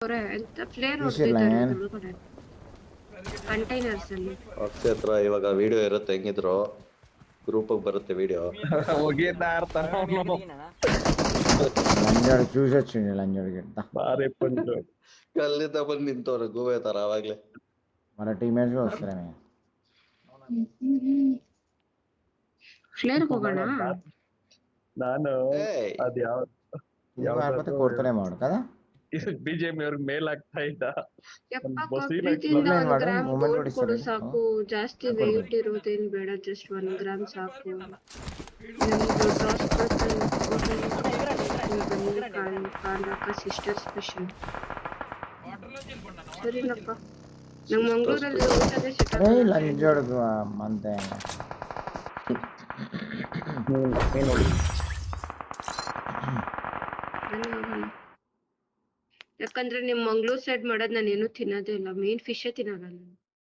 ಅವರೇ ಎಂತ flare fish ಇಲ್ಲ ಹೊಡೆದಿದ್ದಾರೆ ಏನ್ ಒಳಗಡೆ ಕಂಟೈನರ್ಸ್ ಅಲ್ಲಿ. ಅಕ್ಷಯ್ ಹತ್ರ ಇವಾಗ ವಿಡಿಯೋ ಇರುತ್ತೆ, ಹೆಂಗಿದ್ರು ಗ್ರೂಪ್ ಬರುತ್ತೆ ವಿಡಿಯೋ. ಹೋಗಿದ್ದ ಆಡ್ತಾನ లంజోడు చూసి వచ్చిండు లంజోడికి ಬಾರಿ ಪಂಚು ಅಲ್ಲಿಂದ ಬಂದು ನಿಂತವ್ರು ಗೂಬೆ ತರ ಅವಾಗ್ಲೇ. మన టీమేట్స్ కూడా వస్తారేమే ಫ್ಲೇರ್ ಹೋಗೋಣ. ನಾನು ಏಯ್ ಅದ್ ಯಾವ నువ్వు కాకపోతే కొడతాడేమో వాడు కదా ಬಿಜೆಪಿ ಅವ್ರಿಗೆ ಮೇಲ್ ಆಗ್ತಾ ಇದ್ದ ಯಪ್ಪ ಬಸ್ಸಿನ ಪ್ರೀತಿಯಿಂದ ಇಲ್ಲ, 1 ಮಾಡು, ಗ್ರಾಮ್ moment ಗೋಲ್ಡ್ ಕೊಡಿ ಕೊಡು ಸರ್. ಸಾಕು, ಜಾಸ್ತಿ ವೆಯ್ಟ್ ಇರೋದೇನು ಬೇಡ, ಜಸ್ಟ್ 1 ಗ್ರಾಮ್ ಸಾಕು. ನಮ್ದು ಕಾಂಡಕ್ಕ ಸಿಸ್ಟರ್ ಸ್ಪೆಷಲ್. ಸರಿನಪ್ಪ, ನಮ್ಮ ಮಂಗಳೂರಲ್ಲಿ ಊಟದೇ ಸೆಟ್ అరే లంజోడుకు అంతే ನೋಡಿ ಯಾಕಂದ್ರೆ ನಿಮ್ ಮಂಗಳೂರು ಸೈಡ್ ಮಾಡೋದ್ ನಾನು ಏನು ತಿನ್ನೋದೇ ಇಲ್ಲ, ಮೇನ್ ಫಿಶ್ ತಿನ್ನಲ್ಲ ನಾನು.